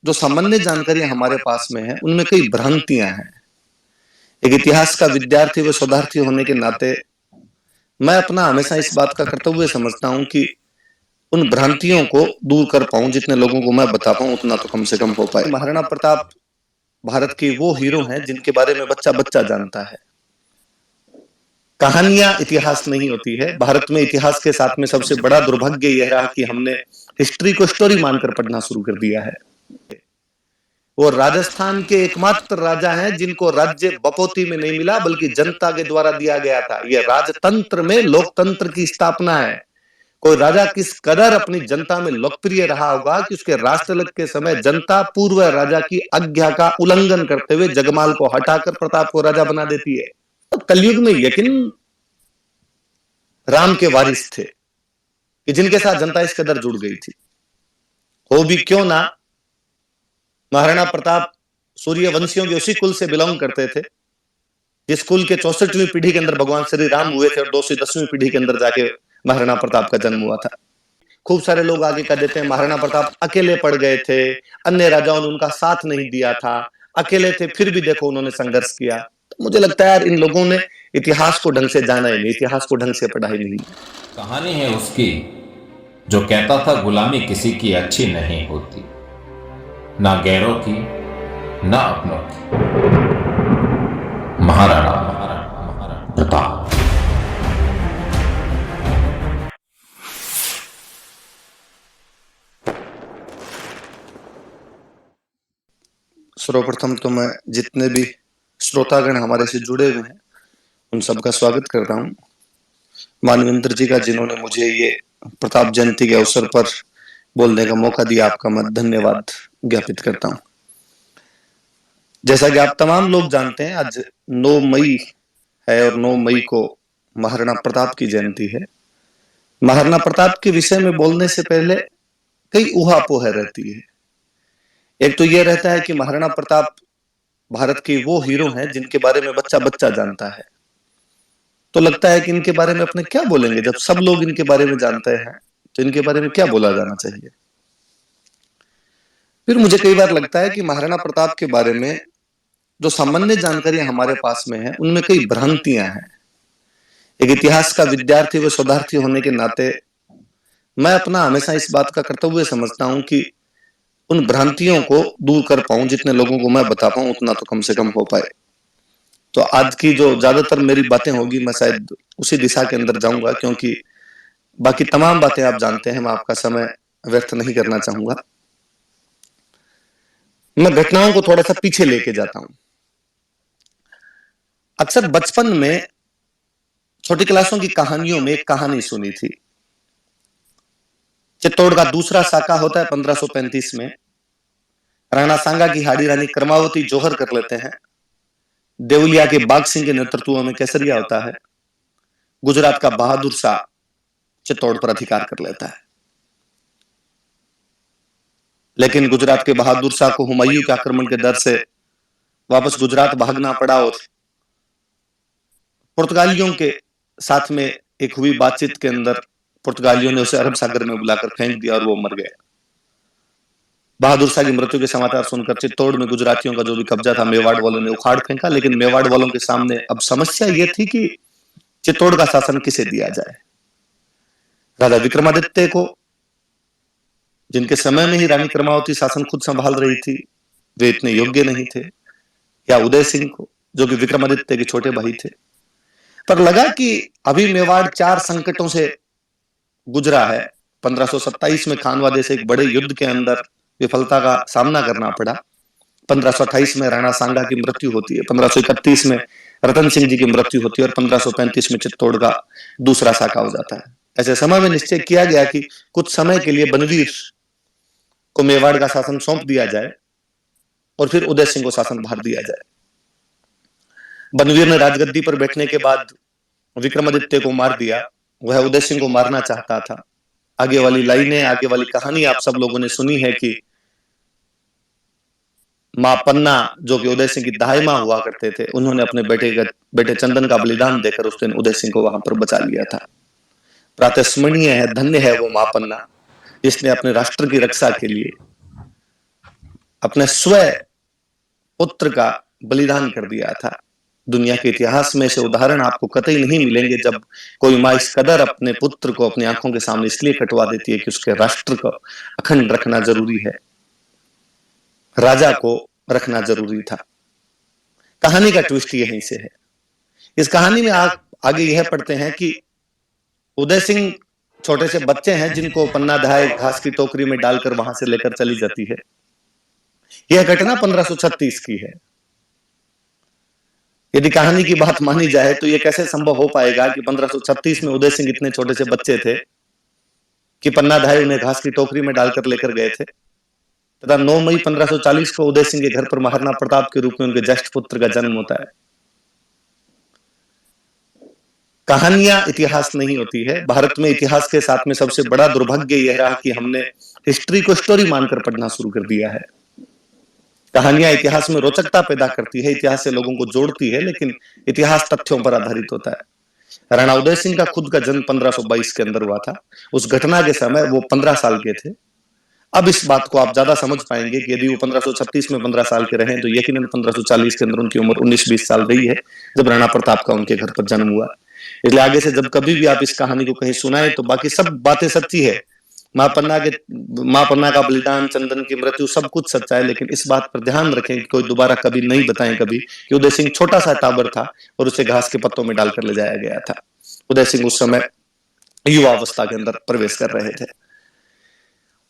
जो सामान्य जानकारियां हमारे पास में है उनमें कई भ्रांतियां हैं। एक इतिहास का विद्यार्थी व शोधार्थी होने के नाते मैं अपना हमेशा इस बात का कर्तव्य समझता हूं कि उन भ्रांतियों को दूर कर पाऊं। जितने लोगों को मैं बता पाऊं उतना तो कम से कम हो पाए। महाराणा प्रताप भारत के वो हीरो हैं जिनके बारे में बच्चा बच्चा जानता है। कहानियां इतिहास नहीं होती है। भारत में इतिहास के साथ में सबसे बड़ा दुर्भाग्य यह रहा कि हमने हिस्ट्री को स्टोरी मानकर पढ़ना शुरू कर दिया है। वो राजस्थान के एकमात्र राजा हैं जिनको राज्य बपौती में नहीं मिला बल्कि जनता के द्वारा दिया गया था। यह राजतंत्र में लोकतंत्र की स्थापना है। कोई राजा किस कदर अपनी जनता में लोकप्रिय रहा होगा कि उसके राष्ट्रलग के समय जनता पूर्व राजा की आज्ञा का उल्लंघन करते हुए जगमाल को हटाकर प्रताप को राजा बना देती है। तो कलयुग में यकीन राम के वारिस थे कि जिनके साथ जनता इस कदर जुड़ गई थी। हो भी क्यों ना, महाराणा प्रताप सूर्यवंशियों के उसी कुल से बिलोंग करते थे जिस कुल के 64वीं पीढ़ी के अंदर भगवान श्री राम हुए थे और 210वीं पीढ़ी के अंदर जाके महाराणा प्रताप का जन्म हुआ था। खूब सारे लोग आगे कह देते हैं महाराणा प्रताप अकेले पड़ गए थे, अन्य राजाओं ने उनका साथ नहीं दिया था, अकेले थे फिर भी देखो उन्होंने संघर्ष किया। तो मुझे लगता है यार इन लोगों ने इतिहास को ढंग से जाना ही नहीं, इतिहास को ढंग से पढ़ा ही नहीं। कहानी है उसकी जो कहता था गुलामी किसी की अच्छी नहीं होती, ना गैरों की ना अपनों की। महाराणा प्रताप। सर्वप्रथम तो मैं जितने भी श्रोतागण हमारे से जुड़े हुए हैं उन सबका स्वागत करता हूँ। मानवेंद्र जी का जिन्होंने मुझे ये प्रताप जयंती के अवसर पर बोलने का मौका दिया, आपका मैं धन्यवाद ज्ञापित करता हूँ। जैसा कि आप तमाम लोग जानते हैं आज 9 मई है और 9 मई को महाराणा प्रताप की जयंती है। महाराणा प्रताप के विषय में बोलने से पहले कई ऊहापोह रहती है। एक तो यह रहता है कि महाराणा प्रताप भारत के वो हीरो हैं जिनके बारे में बच्चा बच्चा जानता है। तो लगता है कि इनके बारे में अपने क्या बोलेंगे, जब सब लोग इनके बारे में जानते हैं तो इनके बारे में क्या बोला जाना चाहिए। फिर मुझे कई बार लगता है कि महाराणा प्रताप के बारे में जो सामान्य जानकारियां हमारे पास में है उनमें कई भ्रांतियां हैं। एक इतिहास का विद्यार्थी व शोधार्थी होने के नाते मैं अपना हमेशा इस बात का कर्तव्य समझता हूं कि उन भ्रांतियों को दूर कर पाऊं। जितने लोगों को मैं बता पाऊं उतना तो कम से कम हो पाए। तो आज की जो ज्यादातर मेरी बातें होगी मैं शायद उसी दिशा के अंदर जाऊंगा, क्योंकि बाकी तमाम बातें आप जानते हैं, मैं आपका समय व्यर्थ नहीं करना चाहूंगा। मैं घटनाओं को थोड़ा सा पीछे लेके जाता हूं। अक्सर बचपन में छोटी क्लासों की कहानियों में एक कहानी सुनी थी। चित्तौड़ का दूसरा साका होता है 1535 में। राणा सांगा की हाड़ी रानी कर्मावती जोहर कर लेते हैं। देवलिया के बाघ सिंह के नेतृत्व में केसरिया होता है। गुजरात का बहादुर शाह चित्तौड़ पर अधिकार कर लेता है, लेकिन गुजरात के बहादुर शाह को हुमायूं के आक्रमण के डर से वापस गुजरात भागना पड़ा और पुर्तगालियों के साथ में एक हुई बातचीत के अंदर पुर्तगालियों ने उसे अरब सागर में बुलाकर फेंक दिया और वो मर गया। बहादुर शाह की मृत्यु के समाचार सुनकर चित्तौड़ में गुजरातियों का जो भी कब्जा था मेवाड़ वालों ने उखाड़ फेंका, लेकिन मेवाड़ वालों के सामने अब समस्या यह थी कि चित्तौड़ का शासन किसे दिया जाए। राजा विक्रमादित्य को, जिनके समय में ही रानी कर्मावती शासन खुद संभाल रही थी, वे इतने योग्य नहीं थे, या उदय सिंह को जो कि विक्रमादित्य के छोटे भाई थे। पर लगा कि अभी मेवाड़ 4 संकटों से गुजरा है। 1527 में खानवा से एक बड़े युद्ध के अंदर विफलता का सामना करना पड़ा। 1528 में राणा सांगा की मृत्यु होती है। 1531 में रतन सिंह जी की मृत्यु होती है और 1535 में चित्तौड़ का दूसरा साका हो जाता है। ऐसे समय में निश्चय किया गया कि कुछ समय के लिए बनवीर को मेवाड़ का शासन सौंप दिया जाए और फिर उदय सिंह को शासन भार दिया जाए। बनवीर ने राजगद्दी पर बैठने के बाद विक्रमादित्य को मार दिया। वह उदय सिंह को मारना चाहता था। आगे वाली लाइनें, आगे वाली कहानी आप सब लोगों ने सुनी है कि मां पन्ना जो कि उदय सिंह की दाई मां हुआ करते थे, उन्होंने अपने बेटे चंदन का बलिदान देकर उस दिन उदय सिंह को वहां पर बचा लिया था। प्रातस्मरणीय है, धन्य है वो मां पन्ना जिसने अपने राष्ट्र की रक्षा के लिए अपने स्वयं पुत्र का बलिदान कर दिया था। दुनिया के इतिहास में से उदाहरण आपको कतई नहीं मिलेंगे जब कोई माँ इस कदर अपने पुत्र को अपनी आंखों के सामने इसलिए कटवा देती है कि उसके राष्ट्र को अखंड रखना जरूरी है, राजा को रखना जरूरी था। कहानी का ट्विस्ट यहीं से है। इस कहानी में आप आगे यह पढ़ते हैं कि उदय सिंह छोटे से बच्चे हैं जिनको पन्ना धाय घास की टोकरी में डालकर वहां से लेकर चली जाती है। यह घटना 1536 की है। यदि कहानी की बात मानी जाए तो यह कैसे संभव हो पाएगा कि 1536 में उदय सिंह इतने छोटे से बच्चे थे कि पन्ना धाय उन्हें घास की टोकरी में डालकर लेकर गए थे, तथा 9 मई 1540 को उदय सिंह के घर पर महाराणा प्रताप के रूप में उनके ज्येष्ठ पुत्र का जन्म होता है। कहानियां इतिहास नहीं होती है। भारत में इतिहास के साथ में सबसे बड़ा दुर्भाग्य यह रहा कि हमने हिस्ट्री को स्टोरी मानकर पढ़ना शुरू कर दिया है। कहानियां इतिहास में रोचकता पैदा करती है, इतिहास से लोगों को जोड़ती है, लेकिन इतिहास तथ्यों पर आधारित होता है। राणा उदय सिंह का खुद का जन्म 1522 के अंदर हुआ था। उस घटना के समय वो 15 साल के थे। अब इस बात को आप ज्यादा समझ पाएंगे कि यदि वो 1536 में 15 साल के रहे तो यकीनन 1540 के अंदर उनकी उम्र 19-20 साल रही है जब राणा प्रताप का उनके घर पर जन्म हुआ। इसलिए आगे से जब कभी भी आप इस कहानी को कहीं सुनाए तो बाकी सब बातें सच्ची है। मां पन्ना का बलिदान, चंदन की मृत्यु, सब कुछ सच्चा है, लेकिन इस बात पर ध्यान रखें कि कोई दोबारा कभी नहीं बताएं कभी कि उदय सिंह छोटा सा टाबर था और उसे घास के पत्तों में डालकर ले जाया गया था। उदय सिंह उस समय युवावस्था के अंदर प्रवेश कर रहे थे।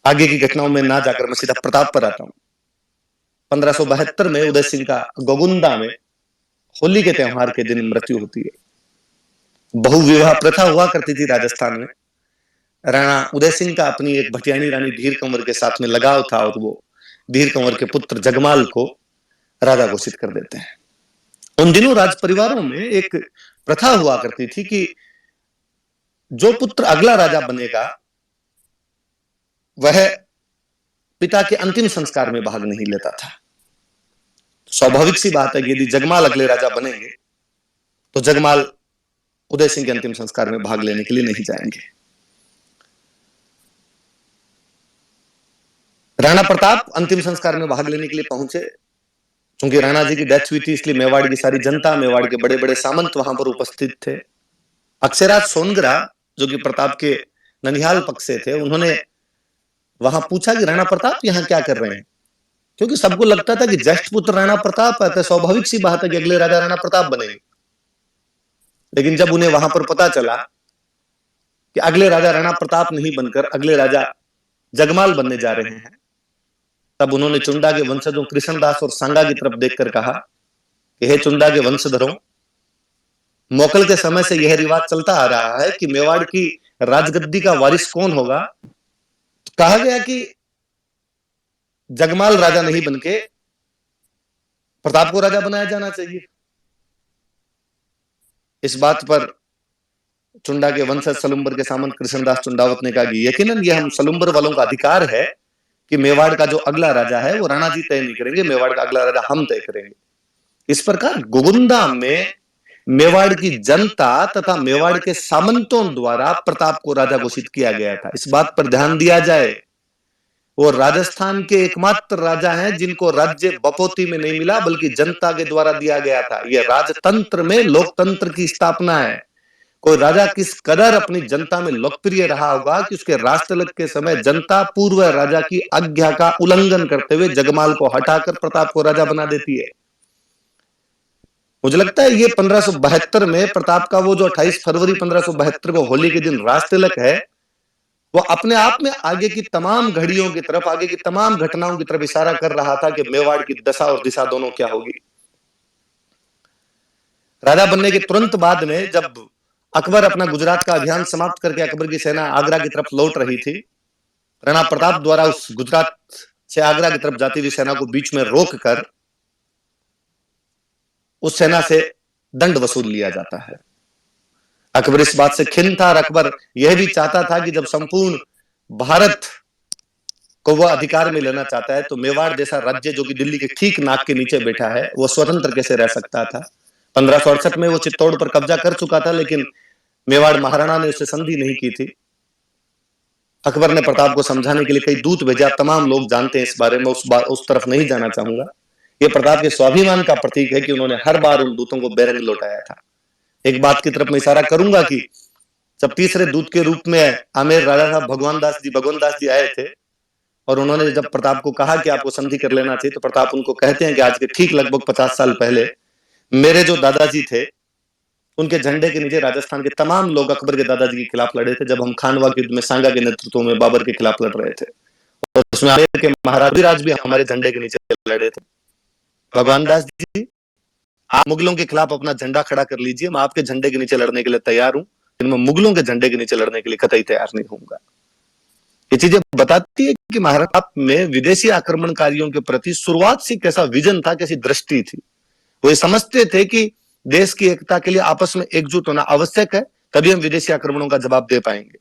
आगे की घटनाओं में ना जाकर मैं सीधा प्रताप पर आता हूं। 1572 में उदय सिंह का गोगुंदा में होली के त्योहार के दिन मृत्यु होती है। बहुविवाह प्रथा हुआ करती थी राजस्थान में। राणा उदय सिंह का अपनी एक भटियानी रानी धीर कंवर के साथ में लगाव था और वो धीर कंवर के पुत्र जगमाल को राजा घोषित कर देते हैं। उन दिनों राज परिवारों में एक प्रथा हुआ करती थी कि जो पुत्र अगला राजा बनेगा वह पिता के अंतिम संस्कार में भाग नहीं लेता था। स्वाभाविक सी बात है कि यदि जगमाल अगले राजा बनेंगे तो जगमाल उदय सिंह के अंतिम संस्कार में भाग लेने के लिए नहीं जाएंगे। राणा प्रताप अंतिम संस्कार में भाग लेने के लिए पहुंचे। क्योंकि राणा जी की डेथ हुई थी इसलिए मेवाड़ की सारी जनता, मेवाड़ के बड़े बड़े सामंत वहां पर उपस्थित थे। अक्षयराज सोनगरा जो कि प्रताप के ननिहाल पक्ष से थे, उन्होंने वहां पूछा कि राणा प्रताप यहां क्या कर रहे हैं, क्योंकि सबको लगता था कि ज्येष्ठ पुत्र राणा प्रताप है तो स्वाभाविक सी बात है कि अगले राजा राणा प्रताप बनेंगे। लेकिन जब उन्हें वहां पर पता चला कि अगले राजा राणा प्रताप नहीं बनकर अगले राजा जगमाल बनने जा रहे हैं, तब उन्होंने चुंडा के वंशजों कृष्णदास और सांगा की तरफ देखकर कहा कि हे चुंडा के वंशधरों, मोकल के समय से यह रिवाज चलता आ रहा है कि मेवाड़ की राजगद्दी का वारिस कौन होगा। तो कहा गया कि जगमाल राजा नहीं बनके प्रताप को राजा बनाया जाना चाहिए। इस बात पर चुंडा के वंशज सलुम्बर के सामंत कृष्णदास चुंडावत ने कहा कि यकीनन यह हम सलुम्बर वालों का अधिकार है कि मेवाड़ का जो अगला राजा है वो राणा जी तय नहीं करेंगे, मेवाड़ का अगला राजा हम तय करेंगे। इस प्रकार गोगुंदा में मेवाड़ की जनता तथा मेवाड़ के सामंतों द्वारा प्रताप को राजा घोषित किया गया था। इस बात पर ध्यान दिया जाए वो राजस्थान के एकमात्र राजा हैं जिनको राज्य बपोती में नहीं मिला बल्कि जनता के द्वारा दिया गया था। यह राजतंत्र में लोकतंत्र की स्थापना है। कोई राजा किस कदर अपनी जनता में लोकप्रिय रहा होगा कि उसके राष्ट्रलग के समय जनता पूर्व राजा की आज्ञा का उल्लंघन करते हुए जगमाल को हटाकर प्रताप को राजा बना देती है। मुझे लगता है ये 1572 में प्रताप का वो जो 28 फरवरी 1572 को होली के दिन राष्ट्रतिलक है, वो अपने आप में आगे की तमाम घड़ियों की तरफ, आगे की तमाम घटनाओं की तरफ इशारा कर रहा था कि मेवाड़ की दशा और दिशा दोनों क्या होगी। राजा बनने के तुरंत बाद में जब अकबर अपना गुजरात का अभियान समाप्त करके अकबर की सेना आगरा की तरफ लौट रही थी, राणा प्रताप द्वारा उस गुजरात से आगरा की तरफ जाती हुई सेना को बीच में रोककर उस सेना से दंड वसूल लिया जाता है। अकबर इस बात से खिन्न था और अकबर यह भी चाहता था कि जब संपूर्ण भारत को वह अधिकार में लेना चाहता है तो मेवाड़ जैसा राज्य जो कि दिल्ली के ठीक नाक के नीचे बैठा है वो स्वतंत्र कैसे रह सकता था। 1568 में वो चित्तौड़ पर कब्जा कर चुका था लेकिन मेवाड़ महाराणा ने उससे संधि नहीं की थी। अकबर ने प्रताप को समझाने के लिए कई दूत भेजा। तमाम लोग जानते हैं इस बारे में, उस तरफ नहीं जाना चाहूंगा। ये प्रताप के स्वाभिमान का प्रतीक है कि उन्होंने हर बार उन दूतों को बेरंग लौटाया था। एक बात की तरफ मैं इशारा करूंगा कि जब तीसरे दूत के रूप में आमेर राजा साहब भगवान दास जी आए थे और उन्होंने जब प्रताप को कहा कि आपको संधि कर लेना चाहिए, तो प्रताप उनको कहते हैं कि आज के ठीक लगभग 50 साल पहले मेरे जो दादाजी थे उनके झंडे के नीचे राजस्थान के तमाम लोग अकबर के दादाजी के खिलाफ लड़े थे, जब हम खानवा के युद्ध में सांगा के नेतृत्व में बाबर के खिलाफ लड़ रहे थे। और उसमें आमेर के महाराज भी हमारे झंडे के नीचे लड़े थे। भगवान दास जी, आप मुगलों के खिलाफ अपना झंडा खड़ा कर लीजिए, मैं आपके झंडे के नीचे लड़ने के लिए तैयार हूं, लेकिन मैं मुगलों के झंडे के नीचे लड़ने के लिए कतई तैयार नहीं होऊंगा। ये चीजें बताती है कि महाराष्ट्र में विदेशी आक्रमणकारियों के प्रति शुरुआत से कैसा विजन था, कैसी दृष्टि थी। वो ये समझते थे कि देश की एकता के लिए आपस में एकजुट होना आवश्यक है, तभी हम विदेशी आक्रमणों का जवाब दे पाएंगे।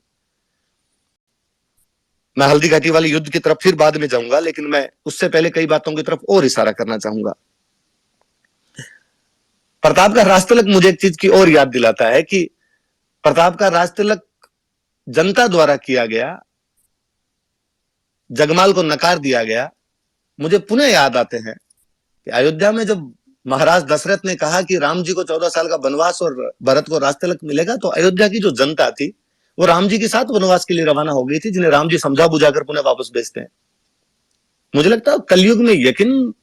मैं हल्दी घाटी वाले युद्ध की तरफ फिर बाद में जाऊंगा, लेकिन मैं उससे पहले कई बातों की तरफ और इशारा करना चाहूंगा। प्रताप का राजतिलक मुझे एक चीज की और याद दिलाता है कि प्रताप का राजतिलक जनता द्वारा किया गया, जगमाल को नकार दिया गया। मुझे पुनः याद आते हैं कि अयोध्या में जब महाराज दशरथ ने कहा कि राम जी को 14 साल का वनवास और भरत को राजतिलक मिलेगा, तो अयोध्या की जो जनता थी वो राम जी के साथ वनवास के लिए रवाना हो गई थी, जिन्हें राम जी समझा बुझाकर पुनः वापस भेजते हैं। मुझे लगता है कलयुग में यकीन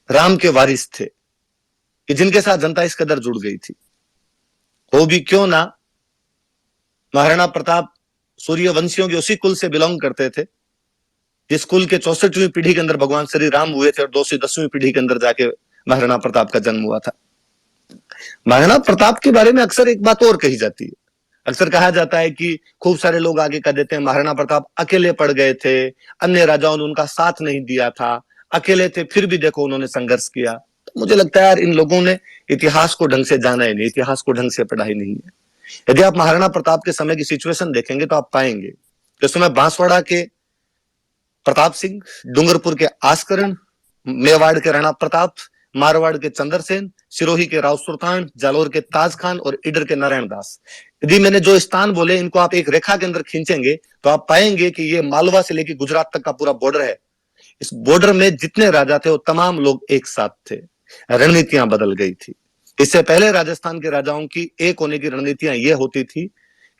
राम के वारिस थे कि जिनके साथ जनता इस कदर जुड़ गई थी। वो भी क्यों ना, महाराणा प्रताप सूर्यवंशियों के उसी कुल से बिलोंग करते थे जिस कुल के 64वीं पीढ़ी के अंदर भगवान श्री राम हुए थे और 210वीं पीढ़ी के अंदर जाके महाराणा प्रताप का जन्म हुआ था। महाराणा प्रताप के बारे में अक्सर एक बात और कही जाती है। अक्सर कहा जाता है कि खूब सारे लोग आगे कह देते हैं महाराणा प्रताप अकेले पड़ गए थे, अन्य राजाओं ने उनका साथ नहीं दिया था, अकेले थे फिर भी देखो उन्होंने संघर्ष किया। तो मुझे लगता है यार इन लोगों ने इतिहास को ढंग से जाना ही नहीं, इतिहास को ढंग से पढ़ा ही नहीं है। यदि आप महाराणा प्रताप के समय की सिचुएशन देखेंगे तो आप पाएंगे कि उस समय बांसवाड़ा के प्रताप सिंह, डूंगरपुर के आस्करण, मेवाड़ के राणा प्रताप, मारवाड़ के चंद्रसेन, सिरोही के राव सुल्तान, जालोर के ताज खान और इडर के नारायण दास। यदि मैंने जो स्थान बोले इनको आप एक रेखा के अंदर खींचेंगे तो आप पाएंगे कि ये मालवा से लेकर गुजरात तक का पूरा बॉर्डर है। इस बॉर्डर में जितने राजा थे वो तमाम लोग एक साथ थे। रणनीतियां बदल गई थी। इससे पहले राजस्थान के राजाओं की एक होने की रणनीतियां ये होती थी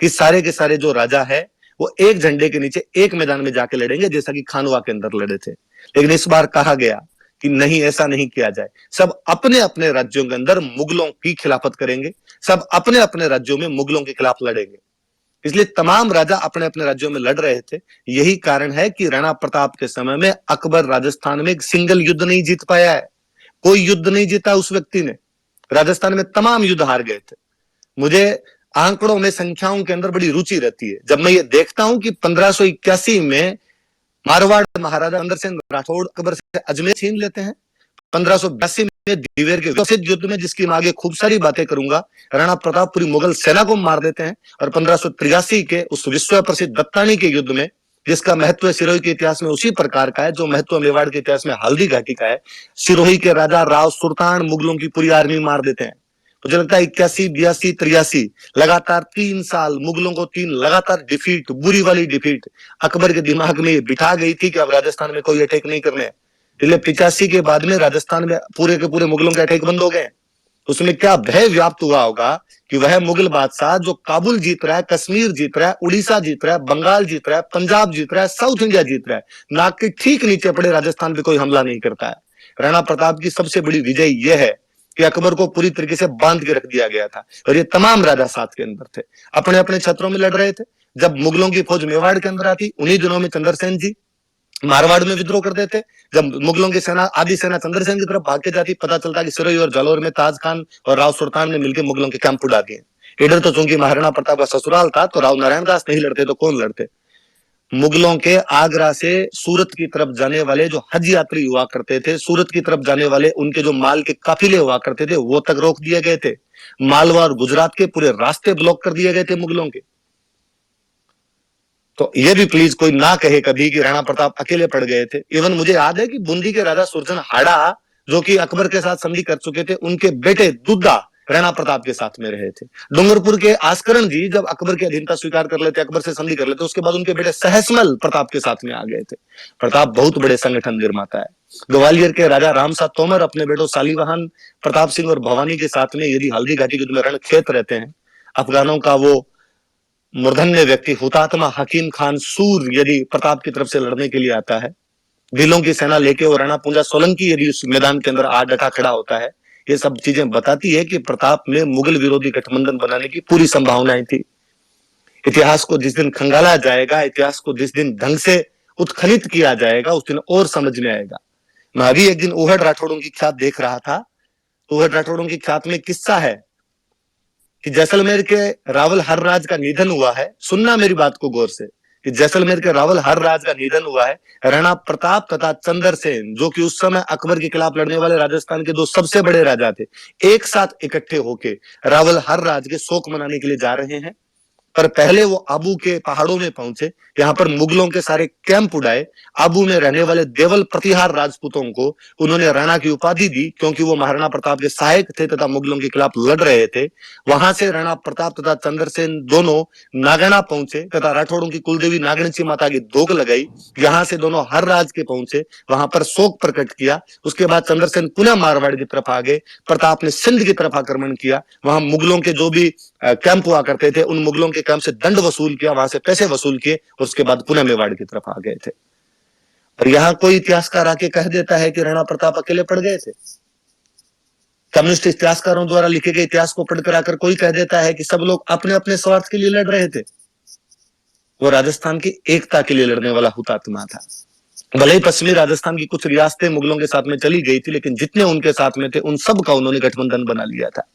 कि सारे के सारे जो राजा है वो एक झंडे के नीचे एक मैदान में जाके लड़ेंगे, जैसा कि खानवा के अंदर लड़े थे। लेकिन इस बार कहा गया कि नहीं, ऐसा नहीं किया जाए। सब अपने अपने राज्यों के अंदर मुगलों की खिलाफत करेंगे, सब अपने अपने राज्यों में मुगलों के खिलाफ लड़ेंगे। इसलिए तमाम राजा अपने अपने राज्यों में लड़ रहे थे। यही कारण है कि राणा प्रताप के समय में अकबर राजस्थान में एक सिंगल युद्ध नहीं जीत पाया है। कोई युद्ध नहीं जीता उस व्यक्ति ने। राजस्थान में तमाम युद्ध हार गए थे। मुझे आंकड़ों में, संख्याओं के अंदर बड़ी रुचि रहती है। जब मैं ये देखता हूं कि 1581 में मारवाड़ महाराजा चंद्रसेन राठौड़ अकबर से अजमेर छीन लेते हैं। 1582 में दिवेर के प्रसिद्ध युद्ध में, जिसकी मैं आगे खूब सारी बातें करूंगा, राणा प्रताप पूरी मुगल सेना को मार देते हैं। और 1583 के उस विश्व प्रसिद्ध दत्तानी के युद्ध में, जिसका महत्व सिरोही के इतिहास में उसी प्रकार का है जो महत्व मेवाड़ के इतिहास में हल्दी घाटी का है, सिरोही के राजा राव सुल्तान मुगलों की पूरी आर्मी मार देते हैं। मुझे लगता है 81, 82, 83 लगातार 3 साल मुगलों को 3 लगातार डिफीट, बुरी वाली डिफीट अकबर के दिमाग में बिठा गई थी कि अब राजस्थान में कोई अटैक नहीं करने। इसलिए 85 के बाद में राजस्थान में पूरे के पूरे मुगलों के अटैक बंद हो गए। उसमें क्या भय व्याप्त हुआ होगा कि वह मुगल बादशाह जो काबुल जीत रहा है, कश्मीर जीत रहा है, उड़ीसा जीत रहा है, बंगाल जीत रहा है, पंजाब जीत रहा है, साउथ इंडिया जीत रहा है, नाक के ठीक नीचे पड़े राजस्थान पे कोई हमला नहीं करता है। राणा प्रताप की सबसे बड़ी विजय यह है कि अकबर को पूरी तरीके से बांध के रख दिया गया था और ये तमाम राजा साथ के अंदर थे, अपने अपने क्षेत्रों में लड़ रहे थे। जब मुगलों की फौज मेवाड़ के अंदर आती, उन्हीं दिनों में चंद्रसेन जी मारवाड़ में विद्रोह कर देते। जब मुगलों की सेना, आधी सेना चंद्रसेन की तरफ भाग के जाती, पता चलता कि सिरोही और जालोर में ताज खान और राव सुल्तान ने मिलकर मुगलों के कैंप उड़ा दिए। इधर तो चूंकि महाराणा प्रताप का ससुराल था तो राव नारायण दास नहीं लड़ते तो कौन लड़ते। मुगलों के आगरा से सूरत की तरफ जाने वाले जो हज यात्री हुआ करते थे, सूरत की तरफ जाने वाले उनके जो माल के काफिले हुआ करते थे, वो तक रोक दिए गए थे। मालवा और गुजरात के पूरे रास्ते ब्लॉक कर दिए गए थे मुगलों के। तो ये भी प्लीज कोई ना कहे कभी कि राणा प्रताप अकेले पड़ गए थे। इवन मुझे याद है कि बूंदी के राजा सुरजन हाड़ा, जो कि अकबर के साथ संधि कर चुके थे, उनके बेटे दुद्दा राणा प्रताप के साथ में रहे थे। डूंगरपुर के आस्करण जी जब अकबर की अधीनता स्वीकार कर लेते, अकबर से संधि कर लेते, उसके बाद उनके बेटे सहसमल प्रताप के साथ में आ गए थे। प्रताप बहुत बड़े संगठन निर्माता है। ग्वालियर के राजा रामसा तोमर अपने बेटों शालीवाहन प्रताप सिंह और भवानी के साथ में यदि हल्दी घाटी के रण खेत रहते हैं, अफगानों का वो मूर्धन्य व्यक्ति हुतात्मा हकीम खान सूर यदि प्रताप की तरफ से लड़ने के लिए आता है, भीलों की सेना लेके और राणा पूंजा सोलंकी यदि उस मैदान के अंदर आ डटा खड़ा होता है, ये सब चीजें बताती है कि प्रताप में मुगल विरोधी गठबंधन बनाने की पूरी संभावनाएं थी। इतिहास को जिस दिन खंगाला जाएगा, इतिहास को जिस दिन ढंग से उत्खनित किया जाएगा, उस दिन और समझ में आएगा। मैं अभी एक दिन ऊहड़ राठौड़ों की ख्यात देख रहा था। ऊहड़ राठौड़ों की ख्यात में किस्सा है कि जैसलमेर के रावल हरराज का निधन हुआ है। सुनना मेरी बात को गौर से, कि जैसलमेर के रावल हरराज का निधन हुआ है। राणा प्रताप तथा चंद्रसेन, जो कि उस समय अकबर के खिलाफ लड़ने वाले राजस्थान के दो सबसे बड़े राजा थे, एक साथ इकट्ठे होके रावल हरराज के शोक मनाने के लिए जा रहे हैं। पर पहले वो आबू के पहाड़ों में पहुंचे, यहाँ पर मुगलों के सारे कैंप उड़ाए। आबू में रहने वाले देवल प्रतिहार राजपूतों को उन्होंने राणा की उपाधि दी, क्योंकि वो महाराणा प्रताप के सहायक थे तथा मुगलों के खिलाफ लड़ रहे थे। वहां से राणा प्रताप तथा चंद्रसेन दोनों नागना पहुंचे तथा राठौड़ों की कुलदेवी नागणसी माता की दोग लगाई। यहाँ से दोनों हर राज के पहुंचे, वहां पर शोक प्रकट किया। उसके बाद चंद्रसेन पुनः मारवाड़ की तरफ आ गए। प्रताप ने सिंध की तरफ आक्रमण किया। वहां मुगलों के जो भी कैंप हुआ करते थे, उन मुगलों के कैंप से दंड वसूल किया, वहां से पैसे वसूल किए और उसके बाद पुनः मेवाड़ की तरफ आ गए थे। और यहां कोई इतिहासकार आके कह देता है कि राणा प्रताप अकेले पड़ गए थे। कम्युनिस्ट इतिहासकारों द्वारा लिखे गए इतिहास को पढ़कर आकर कोई कह देता है कि सब लोग अपने अपने स्वार्थ के लिए लड़ रहे थे। वो राजस्थान की एकता के लिए लड़ने वाला हुतात्मा था। भले ही पश्चिमी राजस्थान की कुछ रियासतें मुगलों के साथ में चली गई थी, लेकिन जितने उनके साथ में थे उन सब का उन्होंने गठबंधन बना लिया था।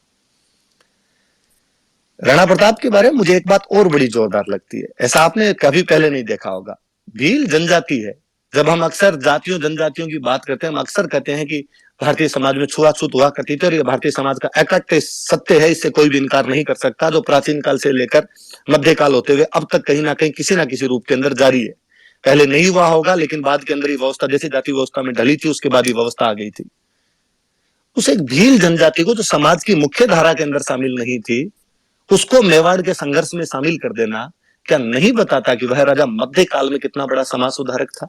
राणा प्रताप के बारे में मुझे एक बात और बड़ी जोरदार लगती है, ऐसा आपने कभी पहले नहीं देखा होगा। भील जनजाति है। जब हम अक्सर जातियों जनजातियों की बात करते हैं, हम अक्सर कहते हैं कि भारतीय समाज में छुआछूत हुआ करती थी और ये भारतीय समाज का अकट्ट सत्य है, इससे कोई भी इनकार नहीं कर सकता, जो प्राचीन काल से लेकर मध्यकाल होते हुए अब तक कहीं ना कहीं किसी ना किसी रूप के अंदर जारी है। पहले नहीं हुआ होगा, लेकिन बाद के अंदर ये व्यवस्था जैसे जाति व्यवस्था में ढली थी, उसके बाद ये व्यवस्था आ गई थी। उस एक भील जनजाति को जो समाज की मुख्य धारा के अंदर शामिल नहीं थी, उसको मेवाड़ के संघर्ष में शामिल कर देना क्या नहीं बताता कि वह राजा मध्यकाल में कितना बड़ा समाज सुधारक था।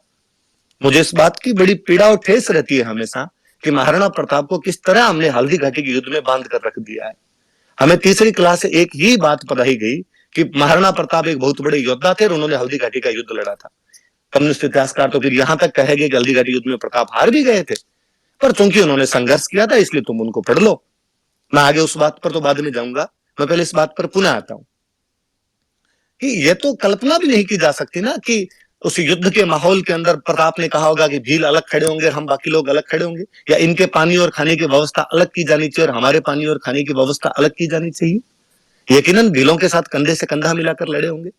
मुझे इस बात की बड़ी पीड़ा और ठेस रहती है हमेशा कि महाराणा प्रताप को किस तरह हमने हल्दी घाटी के युद्ध में बांध कर रख दिया है। हमें तीसरी क्लास से एक ही बात पढ़ाई गई कि महाराणा प्रताप एक बहुत बड़े योद्धा थे और उन्होंने हल्दी घाटी का युद्ध लड़ा था। कम्युनिस्ट इतिहासकार तो फिर यहां तक कहेंगे कि हल्दी घाटी युद्ध में प्रताप हार भी गए थे, पर चूंकि उन्होंने संघर्ष किया था इसलिए तुम उनको पढ़ लो। मैं आगे उस बात पर तो बाद में जाऊंगा, मैं पहले इस बात पर पुनः आता हूं कि यह तो कल्पना भी नहीं की जा सकती ना कि उस युद्ध के माहौल के अंदर प्रताप ने कहा होगा कि भील अलग खड़े होंगे, हम बाकी लोग अलग खड़े होंगे, या इनके पानी और खाने की व्यवस्था अलग की जानी चाहिए और हमारे पानी और खाने की व्यवस्था अलग की जानी चाहिए। यकीनन भीलों के साथ कंधे से कंधा मिलाकर लड़े होंगे।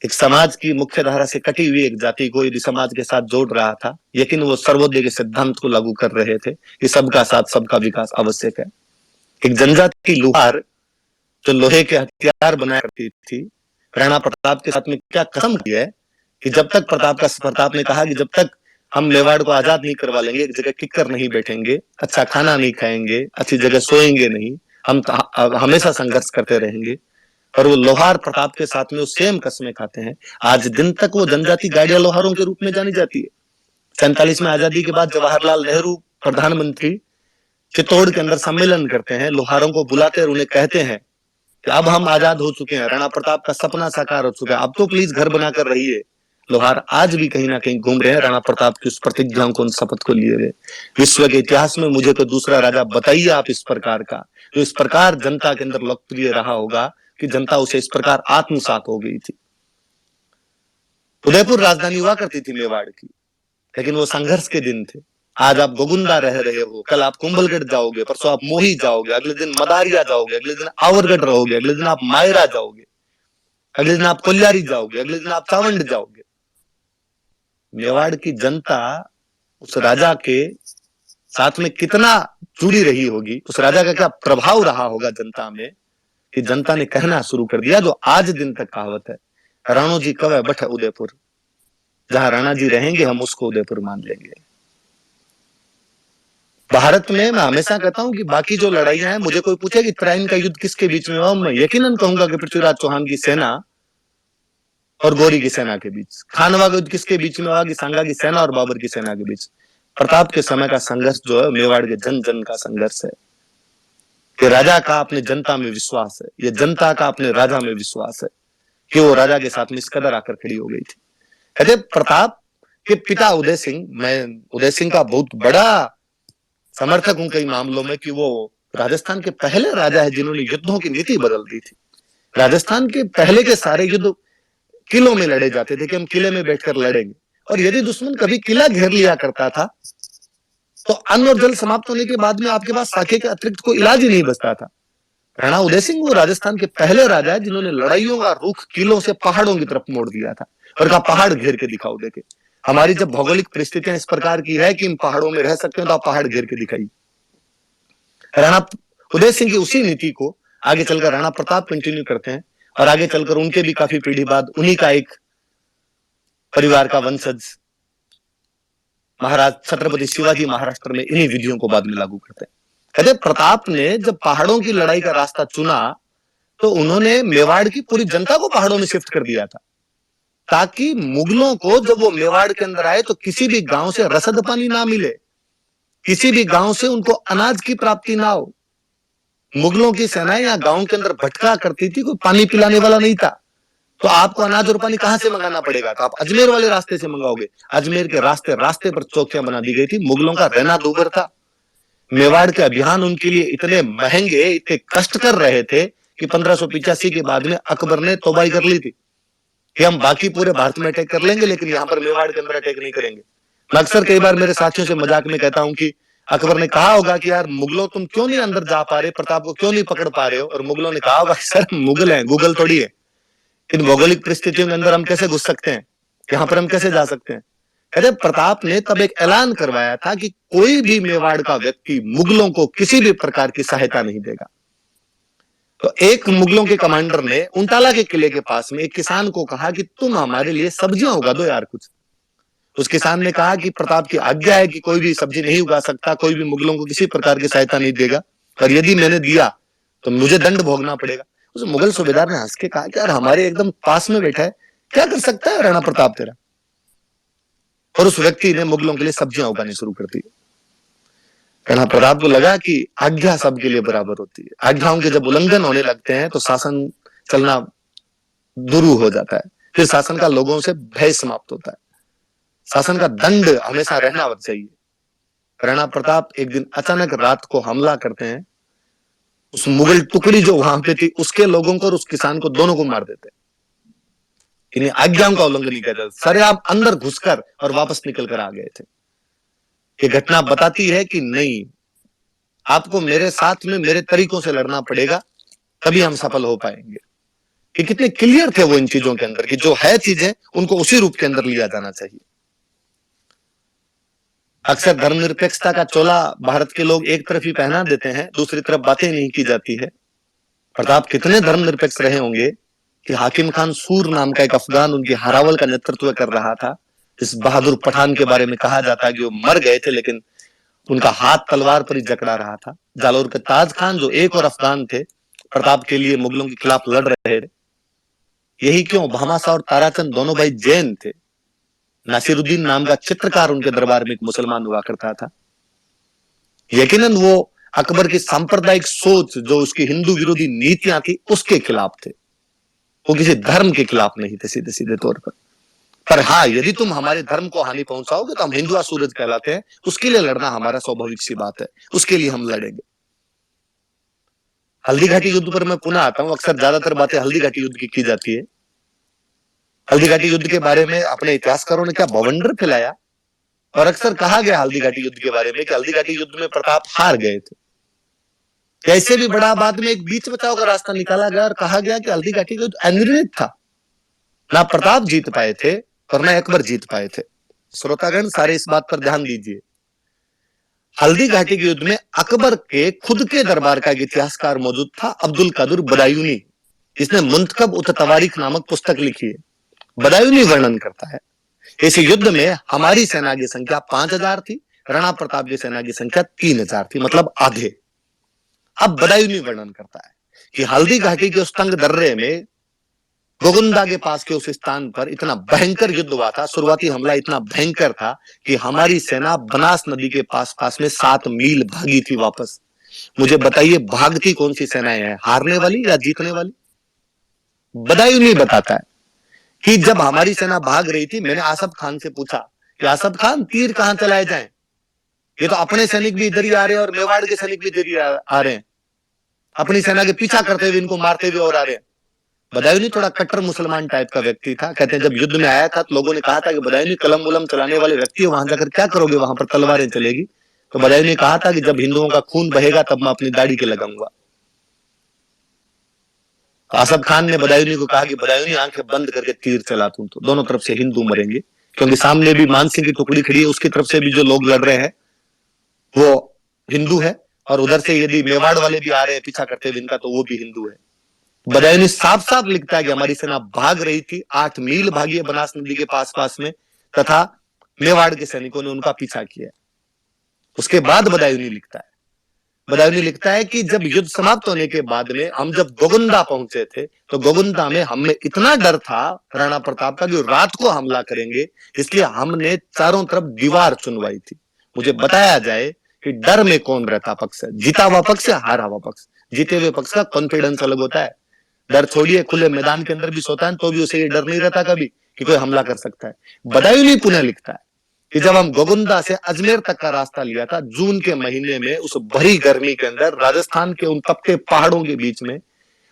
एक समाज की मुख्य धारा से कटी हुई एक जाति को यदि समाज के साथ जोड़ रहा था, लेकिन वो सर्वोदय के सिद्धांत को लागू कर रहे थे कि सबका साथ सबका विकास आवश्यक है। एक जनजाति लुहार जो लोहे के हथियार बनाया करती थी, राणा प्रताप के साथ में क्या कसम की है कि जब तक प्रताप ने कहा कि जब तक हम मेवाड़ को आजाद नहीं करवा लेंगे, एक जगह टिककर नहीं बैठेंगे, अच्छा खाना नहीं खाएंगे, अच्छी जगह सोएंगे नहीं, हम हमेशा संघर्ष करते रहेंगे। और वो लोहार प्रताप के साथ में वो सेम कस्में खाते हैं। आज दिन तक वो जनजाति गाड़िया लोहारों के रूप में जानी जाती है। 47 में आजादी के बाद जवाहरलाल नेहरू प्रधानमंत्री चित्तौड़ के अंदर सम्मेलन करते हैं, लोहारों को बुलाते हैं और उन्हें कहते हैं कि अब हम आजाद हो चुके हैं, राणा प्रताप का सपना साकार हो चुका है, अब तो प्लीज घर बनाकर रहिए। लोहार आज भी कहीं ना कहीं घूम रहे हैं राणा प्रताप की उस प्रतिज्ञा को, उन शपथ को लिए हुए। विश्व के इतिहास में मुझे तो दूसरा राजा बताइए आप इस प्रकार का, जो इस प्रकार जनता के अंदर लोकप्रिय रहा होगा कि जनता उसे इस प्रकार आत्मसात हो गई थी। उदयपुर राजधानी हुआ करती थी मेवाड़ की, लेकिन वो संघर्ष के दिन थे। आज आप गोगुंदा रह रहे हो, कल आप कुंभलगढ़ जाओगे, परसों आप मोही जाओगे, अगले दिन मदारिया जाओगे, अगले दिन आवरगढ़ रहोगे, अगले दिन आप मायरा जाओगे, अगले दिन आप कोल्यारी जाओगे, अगले दिन आप चावंड जाओगे। मेवाड़ की जनता उस राजा के साथ में कितना जुड़ी रही होगी, उस राजा का क्या प्रभाव रहा होगा जनता में, कि जनता ने कहना शुरू कर दिया जो आज दिन तक कहावत है, राणो जी कवे बठ उदयपुर, जहां राणा जी रहेंगे हम उसको उदयपुर मान लेंगे। भारत में मैं हमेशा कहता हूं कि बाकी जो लड़ाइयां हैं, मुझे कोई पूछे कि तराइन का युद्ध किसके बीच में हुआ, मैं यकीनन कहूंगा कि पृथ्वीराज चौहान की सेना और गौरी की सेना के बीच। खानवा का युद्ध किसके बीच में हुआ, कि सांगा की सेना और बाबर की सेना के बीच। प्रताप के समय का संघर्ष जो है, मेवाड़ के जन जन का संघर्ष है। कि राजा का अपने जनता में विश्वास है, ये जनता का अपने राजा में विश्वास है, कि वो राजा के साथ में इस कदर आकर खड़ी हो गई थी। कहते प्रताप के पिता उदय सिंह, मैं उदय सिंह का बहुत बड़ा समर्थक हूं कई मामलों में, कि वो राजस्थान के पहले राजा है जिन्होंने युद्धों की नीति बदल दी थी। राजस्थान के पहले के सारे युद्ध किलों में लड़े जाते थे, कि हम किले में बैठकर लड़ेंगे, और यदि दुश्मन कभी किला घेर लिया करता था तो अन्न और जल समाप्त होने के बाद में आपके पास साखे के अतिरिक्त कोई इलाज ही नहीं बचता था। राणा उदय सिंह वो राजस्थान के पहले राजा है जिन्होंने लड़ाइयों का रुख किलों से पहाड़ों की तरफ मोड़ दिया था, और कहा पहाड़ घेर के दिखाओ। देखे हमारी जब भौगोलिक परिस्थितियां इस प्रकार की है कि इन पहाड़ों में रह सकते हैं, तो आप पहाड़ घेर के दिखाइए। राणा उदय सिंह की उसी नीति को आगे चलकर राणा प्रताप कंटिन्यू करते हैं, और आगे चलकर उनके भी काफी पीढ़ी बाद उन्हीं का एक परिवार का वंशज महाराज छत्रपति शिवाजी महाराष्ट्र में इन्हीं विधियों को बाद में लागू करते हैं। कहते प्रताप ने जब पहाड़ों की लड़ाई का रास्ता चुना, तो उन्होंने मेवाड़ की पूरी जनता को पहाड़ों में शिफ्ट कर दिया था, ताकि मुगलों को जब वो मेवाड़ के अंदर आए तो किसी भी गांव से रसद पानी ना मिले, किसी भी गांव से उनको अनाज की प्राप्ति ना हो। मुगलों की सेनाएं यहाँ गांव के अंदर भटका करती थी, कोई पानी पिलाने वाला नहीं था, तो आपको अनाज और पानी कहां से मंगाना पड़ेगा, तो आप अजमेर वाले रास्ते से मंगाओगे। अजमेर के रास्ते रास्ते पर चौकियां बना दी गई थी। मुगलों का रहना दूभर था। मेवाड़ के अभियान उनके लिए इतने महंगे, इतने कष्टकर रहे थे कि 1585 के बाद में अकबर ने तौबाई कर ली थी कि हम बाकी पूरे भारत में अटैक कर लेंगे, लेकिन यहाँ पर मेवाड़ के अंदर अटैक नहीं करेंगे। मैं अक्सर कई बार मेरे साथियों से मजाक में कहता हूं कि अकबर ने कहा होगा कि यार मुगलों तुम क्यों नहीं अंदर जा पा रहे, प्रताप को क्यों नहीं पकड़ पा रहे हो, और मुगलों ने कहा होगा सर मुगल है, गूगल थोड़ी है, इन भौगोलिक परिस्थितियों के अंदर हम कैसे घुस सकते हैं, यहाँ पर हम कैसे जा सकते हैं। कहते प्रताप ने तब एक ऐलान करवाया था कि कोई भी मेवाड़ का व्यक्ति मुगलों को किसी भी प्रकार की सहायता नहीं देगा। तो एक मुगलों के कमांडर ने उंटाला के किले के पास में एक किसान को कहा कि तुम हमारे लिए सब्जियां उगा दो यार कुछ। उस किसान ने कहा कि प्रताप की आज्ञा है कि कोई भी सब्जी नहीं उगा सकता, कोई भी मुगलों को किसी प्रकार की सहायता नहीं देगा, और यदि मैंने दिया तो मुझे दंड भोगना पड़ेगा। उस मुगल सूबेदार ने हंस के कहा कि यार हमारे एकदम पास में बैठा है, क्या कर सकता है राणा प्रताप तेरा। और उस व्यक्ति ने मुगलों के लिए सब्जियां उगानी शुरू कर दी। राणा प्रताप को लगा कि आज्ञा सबके लिए बराबर होती है, आज्ञाओं के जब उल्लंघन होने लगते हैं तो शासन चलना दुरू हो जाता है, फिर शासन का लोगों से भय समाप्त होता है, शासन का दंड हमेशा रहना चाहिए। राणा प्रताप एक दिन अचानक रात को हमला करते हैं, उस मुगल टुकड़ी जो वहां पे थी उसके लोगों को और उस किसान को दोनों को मार देते हैं। इन्हें आज्ञाओं का उल्लंघन नहीं किया, सरेआम अंदर घुसकर और वापस निकल कर आ गए थे। ये घटना बताती है कि नहीं, आपको मेरे साथ में मेरे तरीकों से लड़ना पड़ेगा, तभी हम सफल हो पाएंगे। कि कितने क्लियर थे वो इन चीजों के अंदर, कि जो है चीजें उनको उसी रूप के अंदर लिया जाना चाहिए। अक्सर धर्मनिरपेक्षता का चोला भारत के लोग एक तरफ ही पहना देते हैं, दूसरी तरफ बातें नहीं की जाती है। प्रताप कितने धर्मनिरपेक्ष रहे होंगे कि हाकिम खान सूर नाम का एक अफगान उनकी हरावल का नेतृत्व कर रहा था। इस बहादुर पठान के बारे में कहा जाता है कि वो मर गए थे, लेकिन उनका हाथ तलवार पर ही जकड़ा रहा था। जालौर के ताज खान जो एक और अफगान थे, प्रताप के लिए मुगलों के खिलाफ लड़ रहे थे। यही क्यों भामाशाह और ताराचंद दोनों भाई जैन थे। नासिरुद्दीन नाम का चित्रकार उनके दरबार में एक मुसलमान हुआ करता था। यकीनन वो अकबर की सांप्रदायिक सोच, जो उसकी हिंदू विरोधी नीतियां थी, उसके खिलाफ थे। वो किसी धर्म के खिलाफ नहीं थे सीधे सीधे तौर पर हाँ, यदि तुम हमारे धर्म को हानि पहुंचाओगे तो हम हिंदुआ सूरज कहलाते हैं, उसके लिए लड़ना हमारा स्वाभाविक सी बात है, उसके लिए हम लड़ेंगे। हल्दी घाटी युद्ध पर मैं पुनः आता हूं। अक्सर ज्यादातर बातें हल्दी घाटी युद्ध की जाती है। हल्दी घाटी युद्ध के बारे में अपने इतिहासकारों ने क्या बवंडर फैलाया, और अक्सर कहा गया हल्दी घाटी युद्ध के बारे में कि हल्दी घाटी युद्ध में प्रताप हार गए थे। कैसे भी बड़ा बाद में एक बीच बचाव का रास्ता निकाला गया और कहा गया कि हल्दी घाटी युद्ध अनिर्णित था, ना प्रताप जीत पाए थे और ना अकबर जीत पाए थे। श्रोतागण सारे इस बात पर ध्यान दीजिए। हल्दी घाटी के युद्ध में अकबर के खुद के दरबार का एक इतिहासकार मौजूद था, अब्दुल कादिर बदायूनी, जिसने मुंतखब उत तवारीख नामक पुस्तक लिखी है। बदायूनी वर्णन करता है इस युद्ध में हमारी सेना की संख्या 5000 थी, राणा प्रताप की सेना की संख्या 3000 थी, मतलब आधे। अब बदायूं वर्णन करता है कि हल्दी घाटी के उस तंग दर्रे में गोगुंदा के पास के उस स्थान पर इतना भयंकर युद्ध हुआ था। शुरुआती हमला इतना भयंकर था कि हमारी सेना बनास नदी के पास पास में 7 मील भागी थी वापस। मुझे बताइए, भागती कौन सी सेनाएं हैं, हारने वाली या जीतने वाली? बदायूं नहीं बताता है कि जब हमारी सेना भाग रही थी, मैंने आसफ खान से पूछा कि आसफ खान, तीर कहां चलाए जाएं? ये तो अपने सैनिक भी इधर ही आ रहे हैं और मेवाड़ के सैनिक भी इधर ही आ रहे हैं, अपनी सेना के पीछा करते हुए, इनको मारते हुए और आ रहे हैं। बदायूं थोड़ा कट्टर मुसलमान टाइप का व्यक्ति था। कहते हैं जब युद्ध में आया था तो लोगों ने कहा था कि बदायूं कलम वलम चलाने वाले व्यक्ति है, वहां जाकर क्या करोगे, वहां पर तलवारें चलेगी। तो बदायूं ने कहा था कि जब हिंदुओं का खून बहेगा तब मैं अपनी दाढ़ी के लगाऊंगा। आसफ खान ने बदायूं को कहा कि बदायूं, आंखें बंद करके तीर चला तू, तो दोनों तरफ से हिंदू मरेंगे, क्योंकि सामने भी मानसिंह की टुकड़ी खड़ी है, उसकी तरफ से भी जो लोग लड़ रहे हैं वो हिंदू है, और उधर से यदि मेवाड़ वाले भी आ रहे हैं पीछा करते हुए इनका, तो वो भी हिंदू है। बदायूं साफ साफ लिखता है कि हमारी सेना भाग रही थी, 8 मील भागी है बनास नदी के पास पास में, तथा मेवाड़ के सैनिकों ने उनका पीछा किया। उसके बाद बदायूं लिखता है कि जब युद्ध समाप्त होने के बाद में हम जब गोगुंदा पहुंचे थे, तो गोगुंदा में हमें इतना डर था राणा प्रताप का कि रात को हमला करेंगे, इसलिए हमने चारों तरफ दीवार चुनवाई थी। मुझे बताया जाए कि डर में कौन रहता पक्ष है, जीता हुआ पक्ष या हारा हुआ पक्ष? जीते हुए पक्ष का कॉन्फिडेंस अलग होता है। डर छोड़िए, खुले मैदान के अंदर भी सोता है तो भी उसे ये डर नहीं रहता कभी कि कोई हमला कर सकता है। बदायूं पुनः लिखता है कि जब हम गोगुंदा से अजमेर तक का रास्ता लिया था जून के महीने में, उस भरी गर्मी के अंदर राजस्थान के उन तपते पहाड़ों के बीच में,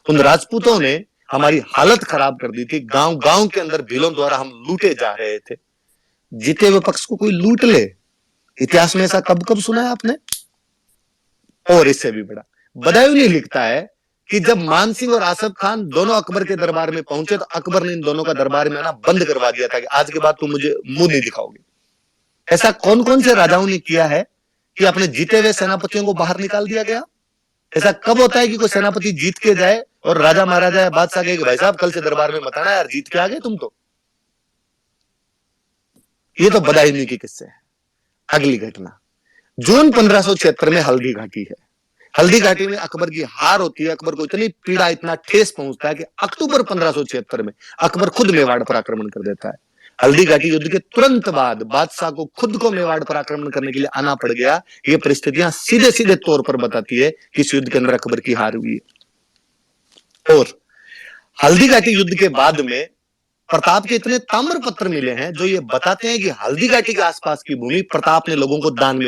उन राजपूतों ने हमारी हालत खराब कर दी थी। गांव गांव के अंदर भीलों द्वारा हम लूटे जा रहे थे। जीते हुए पक्ष को कोई लूट ले, इतिहास में ऐसा कब कब सुना है आपने? और इससे भी बड़ा, बदायूं लिखता है कि जब मानसिंह और आसफ खान दोनों अकबर के दरबार में पहुंचे, तो अकबर ने इन दोनों का दरबार में आना बंद करवा दिया था कि आज के बाद तुम मुझे मुंह नहीं दिखाओगे। ऐसा कौन कौन से राजाओं ने किया है कि अपने जीते हुए सेनापतियों को बाहर निकाल दिया गया? ऐसा कब होता है कि कोई सेनापति जीत के जाए और राजा महाराजा या बादशाह कहे कि भाई साहब कल से दरबार में मत आना यार, जीत के आ गए तुम तो? ये तो बदायूं की किस्से है। अगली घटना जून 1576 में हल्दी घाटी है। हल्दी घाटी में अकबर की हार होती है। अकबर को इतनी पीड़ा, इतना ठेस पहुंचता है कि अक्टूबर 1576 में अकबर खुद मेवाड़ पर आक्रमण कर देता है। हल्दी घाटी युद्ध के तुरंत बाद बादशाह को खुद को मेवाड़ पर आक्रमण करने के लिए आना पड़ गया। ये परिस्थितियां सीधे सीधे तौर पर बताती है कि इस युद्ध के अंदर अकबर की हार हुई है। और हल्दी घाटी युद्ध के बाद में प्रताप के इतने ताम्र पत्र मिले हैं जो ये बताते हैं कि हल्दी घाटी के आसपास की भूमि प्रताप ने लोगों को दान में